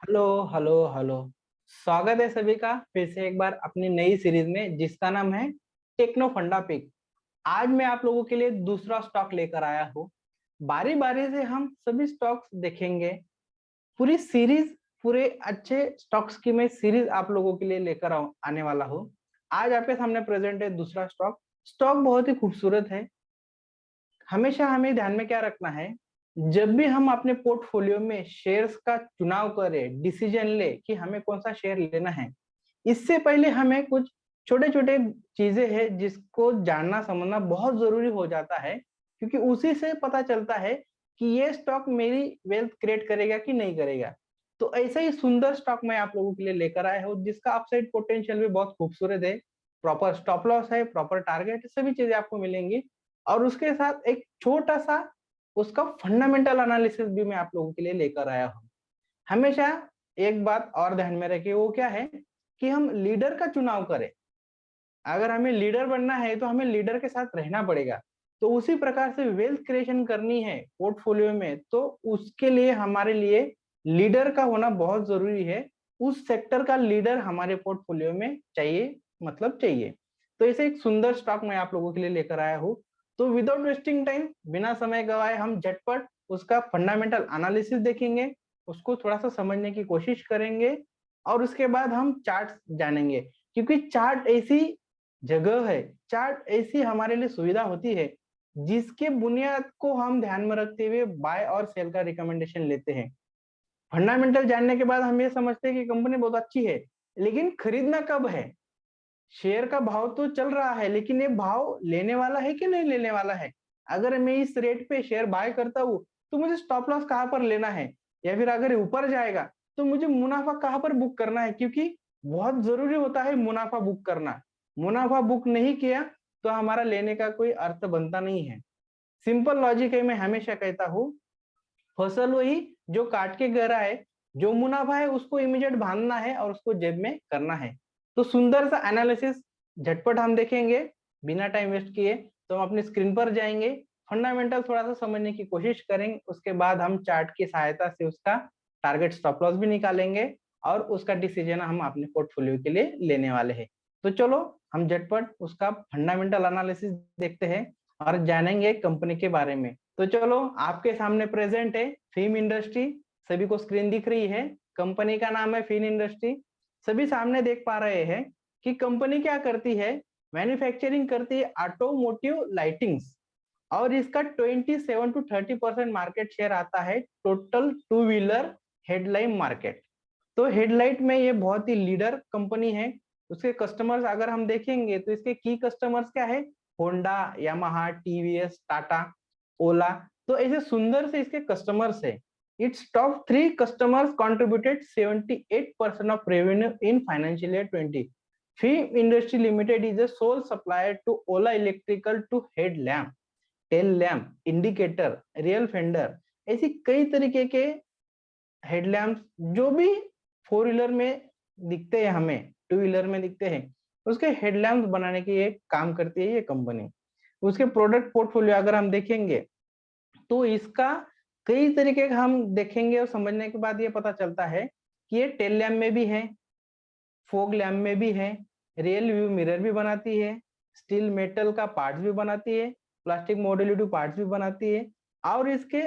Hello hello hello. स्वागत है सभी का फिर से एक बार अपनी नई सीरीज में जिसका नाम है टेक्नो फंडा पिक। आज मैं आप लोगों के लिए दूसरा स्टॉक लेकर आया हूँ। बारी बारी से हम सभी स्टॉक्स देखेंगे। पूरी सीरीज, पूरे अच्छे स्टॉक्स की मैं सीरीज आप लोगों के लिए लेकर आने वाला हूँ। आज आपके सामने प्रेजेंट है दूसरा स्टॉक। स्टॉक बहुत ही खूबसूरत है। हमेशा हमें ध्यान में क्या रखना है, जब भी हम अपने पोर्टफोलियो में शेयर्स का चुनाव करें, डिसीजन ले कि हमें कौन सा शेयर लेना है, इससे पहले हमें कुछ छोटे छोटे चीजें हैं जिसको जानना समझना बहुत जरूरी हो जाता है, क्योंकि उसी से पता चलता है कि ये स्टॉक मेरी वेल्थ क्रिएट करेगा कि नहीं करेगा। तो ऐसा ही सुंदर स्टॉक मैं आप लोगों के लिए लेकर आया हूँ जिसका अपसाइड पोटेंशियल भी बहुत खूबसूरत है। प्रॉपर स्टॉप लॉस है, प्रॉपर टारगेट, सभी चीजें आपको मिलेंगी। और उसके साथ एक छोटा सा उसका फंडामेंटल एनालिसिस भी मैं आप लोगों के लिए लेकर आया हूँ। हमेशा एक बात और ध्यान में रखिए, वो क्या है कि हम लीडर का चुनाव करें। अगर हमें लीडर बनना है तो हमें लीडर के साथ रहना पड़ेगा। तो उसी प्रकार से वेल्थ क्रिएशन करनी है पोर्टफोलियो में, तो उसके लिए हमारे लिए लीडर का होना बहुत जरूरी है। उस सेक्टर का लीडर हमारे पोर्टफोलियो में चाहिए, मतलब चाहिए। तो ऐसे एक सुंदर स्टॉक मैं आप लोगों के लिए लेकर आया हूँ। तो विदाउट वेस्टिंग टाइम, बिना समय गवाए, हम झटपट उसका फंडामेंटल एनालिसिस देखेंगे, उसको थोड़ा सा समझने की कोशिश करेंगे, और उसके बाद हम चार्ट जानेंगे। क्योंकि चार्ट ऐसी जगह है, चार्ट ऐसी हमारे लिए सुविधा होती है जिसके बुनियाद को हम ध्यान में रखते हुए बाय और सेल का रिकमेंडेशन लेते हैं। फंडामेंटल जानने के बाद हम ये समझते हैं कि कंपनी बहुत अच्छी है, लेकिन खरीदना कब है। शेयर का भाव तो चल रहा है, लेकिन ये भाव लेने वाला है कि नहीं लेने वाला है। अगर मैं इस रेट पे शेयर बाय करता हूँ तो मुझे स्टॉप लॉस कहाँ पर लेना है, या फिर अगर ऊपर जाएगा तो मुझे मुनाफा कहाँ पर बुक करना है, क्योंकि बहुत जरूरी होता है मुनाफा बुक करना। मुनाफा बुक नहीं किया तो हमारा लेने का कोई अर्थ बनता नहीं है। सिंपल लॉजिक है, मैं हमेशा कहता हूँ, फसल वही जो काट के गहरा है, जो मुनाफा है उसको इमीडिएट बांधना है और उसको जेब में करना है। तो सुंदर सा एनालिसिस झटपट हम देखेंगे बिना टाइम वेस्ट किए। तो हम अपनी स्क्रीन पर जाएंगे, फंडामेंटल थोड़ा सा समझने की कोशिश करेंगे, उसके बाद हम चार्ट की सहायता से उसका टारगेट स्टॉप लॉस भी निकालेंगे और उसका डिसीजन हम अपने पोर्टफोलियो के लिए लेने वाले हैं। तो चलो हम झटपट उसका फंडामेंटल एनालिसिस देखते हैं और जानेंगे कंपनी के बारे में। तो चलो, आपके सामने प्रेजेंट है फिल्म इंडस्ट्री। सभी को स्क्रीन दिख रही है, कंपनी का नाम है फिल्म इंडस्ट्री। सभी सामने देख पा रहे हैं कि कंपनी क्या करती है, मैन्युफैक्चरिंग करती है ऑटोमोटिव लाइटिंग्स, और इसका 27 to 30% मार्केट शेयर आता है total two wheeler headlight market. तो हेडलाइट में ये बहुत ही लीडर कंपनी है। उसके कस्टमर्स अगर हम देखेंगे तो इसके की कस्टमर्स क्या है, होंडा, यामाहा, टीवीएस, टाटा, ओला। तो ऐसे सुंदर से इसके कस्टमर्स है। Its top 3 customers contributed 78% of revenue in financial year 20। Film industry limited is a sole supplier to Ola electrical to head lamp, tail lamp, indicator, rear fender, ऐसी कई तरीके के हेडलैम्प्स जो भी फोर व्हीलर में दिखते हैं, हमें टू व्हीलर में दिखते हैं, उसके हेडलैम्प्स बनाने की ये काम करती है ये कंपनी। उसके प्रोडक्ट पोर्टफोलियो अगर हम देखेंगे तो इसका कई तरीके का हम देखेंगे, और समझने के बाद ये पता चलता है कि ये टेल लैम्प में भी है, फोग लैम्प में भी है, रियल व्यू मिरर भी बनाती है, स्टील मेटल का पार्ट्स भी बनाती है, प्लास्टिक मॉड्यूलिटी पार्ट्स भी बनाती है। और इसके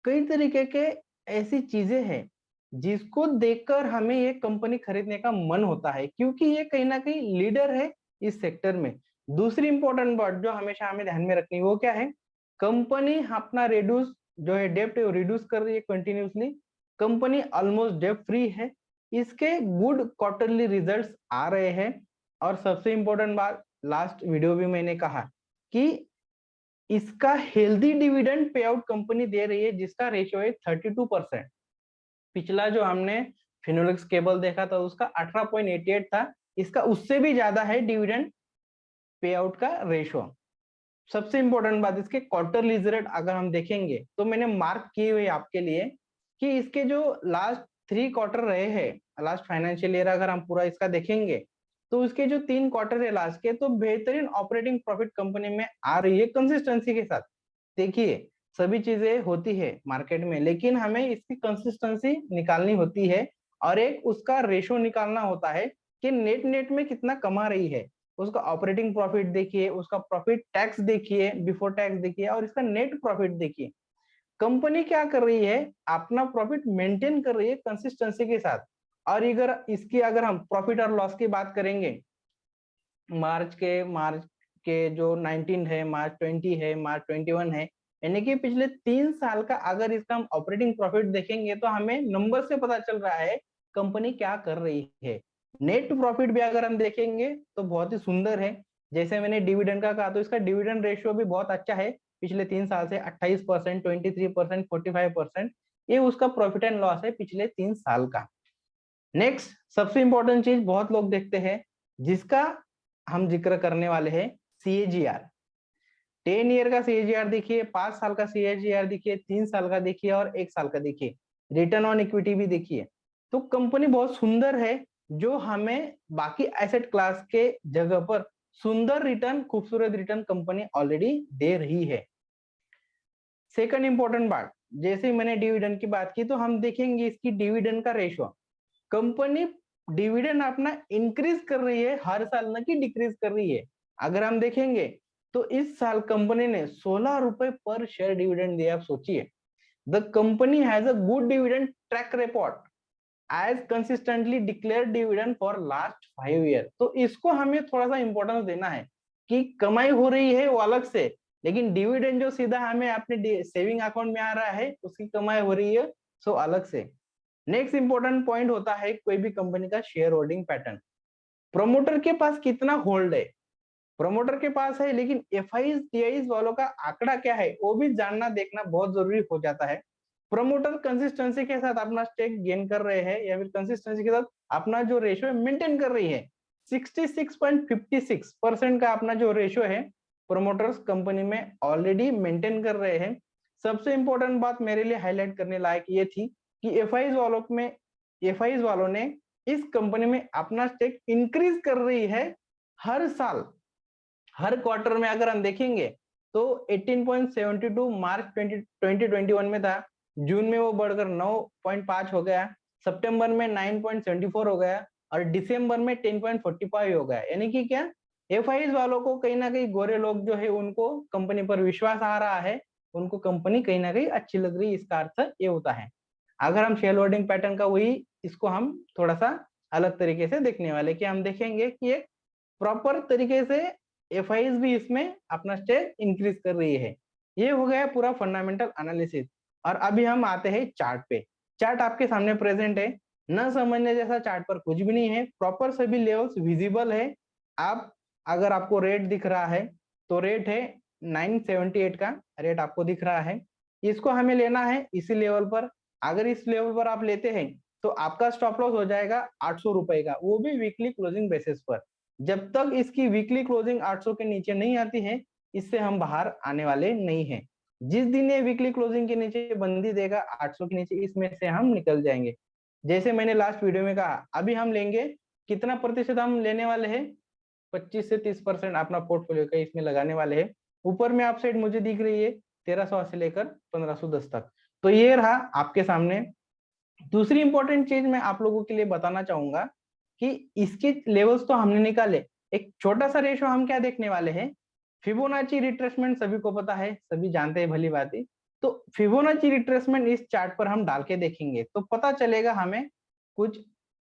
कई तरीके के ऐसी चीजें हैं जिसको देखकर हमें ये कंपनी खरीदने का मन होता है, क्योंकि ये कहीं ना कहीं लीडर है इस सेक्टर में। दूसरी इंपॉर्टेंट बात जो हमेशा हमें ध्यान में रखनी है वो क्या है, कंपनी अपना रिड्यूस जो है डेप्ट है वो रिड्यूस कर रही है कंटिन्यूसली। कंपनी ऑलमोस्ट डेप्ट फ्री है। इसके गुड क्वार्टरली रिजल्ट्स आ रहे हैं। और सबसे इंपॉर्टेंट बात, लास्ट वीडियो भी मैंने कहा कि इसका healthy dividend pay out company दे रही है जिसका रेशियो है 32%। पिछला जो हमने फिनोलेक्स केबल देखा था उसका 18.88 था, इसका उससे भी ज्यादा है डिविडेंड पे आउट का रेशियो। सबसे इंपॉर्टेंट बात, इसके क्वार्टरली रिजल्ट अगर हम देखेंगे तो मैंने मार्क किए हुए आपके लिए कि इसके जो लास्ट 3 क्वार्टर रहे हैं, लास्ट फाइनेंशियल ईयर अगर हम पूरा इसका देखेंगे तो उसके जो 3 क्वार्टर है लास्ट के, तो बेहतरीन ऑपरेटिंग प्रॉफिट कंपनी में आ रही है कंसिस्टेंसी के साथ। देखिए, सभी चीजें होती है मार्केट में, लेकिन हमें इसकी कंसिस्टेंसी निकालनी होती है और एक उसका रेशो निकालना होता है कि नेट नेट में कितना कमा रही है। उसका ऑपरेटिंग प्रॉफिट देखिए, उसका प्रॉफिट टैक्स देखिए, बिफोर टैक्स देखिए, और इसका नेट प्रॉफिट देखिए। कंपनी क्या कर रही है, अपना प्रॉफिट मेंटेन कर रही है कंसिस्टेंसी के साथ। और अगर हम प्रॉफिट और लॉस की बात करेंगे, मार्च के जो 19 है, मार्च 20 है, मार्च 21 है, यानी कि पिछले 3 साल का अगर इसका हम ऑपरेटिंग प्रॉफिट देखेंगे तो हमें नंबर से पता चल रहा है कंपनी क्या कर रही है। नेट प्रॉफिट भी अगर हम देखेंगे तो बहुत ही सुंदर है। जैसे मैंने डिविडेंड का कहा, तो इसका डिविडेंड रेशियो भी बहुत अच्छा है। पिछले 3 साल से 28%, 23%, 45%, ये उसका प्रॉफिट एंड लॉस है पिछले 3 साल का। नेक्स्ट सबसे इंपॉर्टेंट चीज बहुत लोग देखते हैं, जिसका हम जिक्र करने वाले हैं, सीएजीआर। 10 ईयर का सीएजीआर देखिए, 5 साल का सीएजीआर देखिए, 3 साल का देखिए और 1 साल का देखिए। रिटर्न ऑन इक्विटी भी देखिए। तो कंपनी बहुत सुंदर है, जो हमें बाकी एसेट क्लास के जगह पर सुंदर रिटर्न, खूबसूरत रिटर्न कंपनी ऑलरेडी दे रही है। सेकंड इंपॉर्टेंट बात, जैसे मैंने डिविडेंड की बात की, तो हम देखेंगे इसकी डिविडेंड का रेशियो। कंपनी डिविडेंड अपना इंक्रीज कर रही है हर साल, न कि डिक्रीज कर रही है। अगर हम देखेंगे तो इस साल कंपनी ने 16 रुपए पर शेयर डिविडेंड दिया। आप सोचिए, the company has a good dividend track record as consistently declare dividend for last 5 year. तो इसको हमें थोड़ा सा इंपॉर्टेंस देना है कि कमाई हो रही है वो अलग से, लेकिन डिविडेंड जो सीधा हमें अपने सेविंग अकाउंट में आ रहा है, उसकी कमाई हो रही है सो अलग से। नेक्स्ट इंपॉर्टेंट पॉइंट होता है कोई भी कंपनी का शेयर होल्डिंग पैटर्न। प्रोमोटर के पास कितना होल्ड है, प्रोमोटर के पास है, लेकिन एफआईज टीआईज वालों का आंकड़ा क्या है वो भी जानना देखना बहुत जरूरी हो जाता है। प्रोमोटर कंसिस्टेंसी के साथ अपना स्टेक गेन कर रहे हैं, या फिर कंसिस्टेंसी के साथ अपना जो रेशियो है मेंटेन कर रही है। 66.56% का अपना जो रेशियो है प्रोमोटर्स कंपनी में ऑलरेडी मेंटेन कर रहे हैं। सबसे इंपॉर्टेंट बात मेरे लिए हाईलाइट करने लायक ये थी कि एफआईज वालों ने इस कंपनी में अपना स्टेक इंक्रीज कर रही है हर साल, हर क्वार्टर में। अगर हम देखेंगे तो 18.72 मार्च 2021 में था, जून में वो बढ़कर 9.5 हो गया, सितंबर में 9.74 हो गया और दिसंबर में 10.45 हो गया। यानी कि क्या, एफआईज वालों को कहीं ना कहीं, गोरे लोग जो है उनको कंपनी पर विश्वास आ रहा है, उनको कंपनी कहीं ना कहीं अच्छी लग रही है, इसका अर्थ ये होता है। अगर हम शेयर होल्डिंग पैटर्न का वही, इसको हम थोड़ा सा अलग तरीके से देखने वाले, कि हम देखेंगे कि एक प्रॉपर तरीके से एफआईज भी इसमें अपना स्टेक इंक्रीज कर रही है। ये हो गया पूरा फंडामेंटल एनालिसिस। और अभी हम आते हैं चार्ट पे। चार्ट आपके सामने प्रेजेंट है, न समझने जैसा चार्ट पर कुछ भी नहीं है, प्रॉपर सभी लेवल्स विजिबल है। आप, अगर आपको रेट दिख रहा है तो रेट है 978 का रेट आपको दिख रहा है, इसको हमें लेना है इसी लेवल पर। अगर इस लेवल पर आप लेते हैं तो आपका स्टॉप लॉस हो जाएगा 800 रुपए का, वो भी वीकली क्लोजिंग बेसिस पर। जब तक इसकी वीकली क्लोजिंग 800 के नीचे नहीं आती है, इससे हम बाहर आने वाले नहीं हैं। जिस दिन ये वीकली क्लोजिंग के नीचे बंदी देगा 800 के नीचे, इसमें से हम निकल जाएंगे। जैसे मैंने लास्ट वीडियो में कहा, अभी हम लेंगे कितना प्रतिशत हम लेने वाले हैं, 25 से 30% अपना पोर्टफोलियो का इसमें लगाने वाले हैं। ऊपर में आप साइड मुझे दिख रही है 1380 लेकर 1510 तक। तो ये रहा आपके सामने। दूसरी इंपॉर्टेंट चीज मैं आप लोगों के लिए बताना चाहूंगा कि इसके लेवल्स तो हमने निकाले, एक छोटा सा रेशो हम क्या देखने वाले हैं, फिबोनाची रिट्रेसमेंट। सभी को पता है, सभी जानते हैं भली बात ही। तो फिबोनाची रिट्रेसमेंट इस चार्ट पर हम डाल के देखेंगे तो पता चलेगा हमें कुछ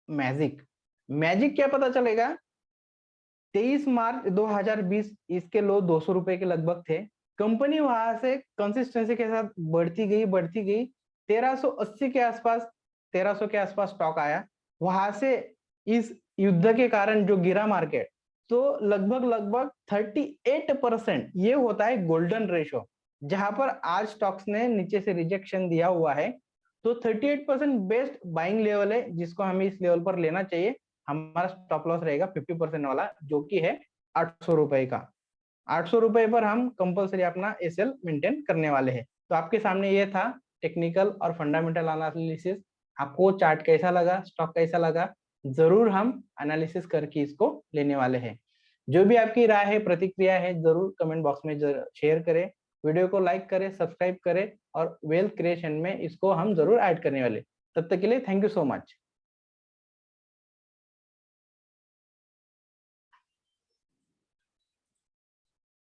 मैजिक। मैजिक क्या पता चलेगा, 23 मार्च 2020 इसके लो 200 रुपए के लगभग थे। कंपनी वहां से कंसिस्टेंसी के साथ बढ़ती गई 1380 के आसपास, 1300 के आसपास स्टॉक आया। वहां से इस युद्ध के कारण जो गिरा मार्केट, तो लगभग 38%, ये होता है गोल्डन रेशो, जहां पर आज स्टॉक्स ने नीचे से रिजेक्शन दिया हुआ है। तो 38% बेस्ट बाइंग लेवल है, जिसको हमें इस लेवल पर लेना चाहिए। हमारा स्टॉप लॉस रहेगा 50% वाला, जो कि है 800 रुपए का। 800 रुपए पर हम कंपलसरी अपना एसएल मेंटेन करने वाले हैं। तो आपके सामने ये था टेक्निकल और फंडामेंटल एनालिसिस। आपको चार्ट कैसा लगा, स्टॉक कैसा लगा, जरूर हम एनालिसिस करके इसको लेने वाले हैं। जो भी आपकी राय है, प्रतिक्रिया है, जरूर कमेंट बॉक्स में शेयर करें। वीडियो को लाइक करें, सब्सक्राइब करें और वेल्थ क्रिएशन में इसको हम जरूर ऐड करने वाले। तब तक के लिए थैंक यू सो मच।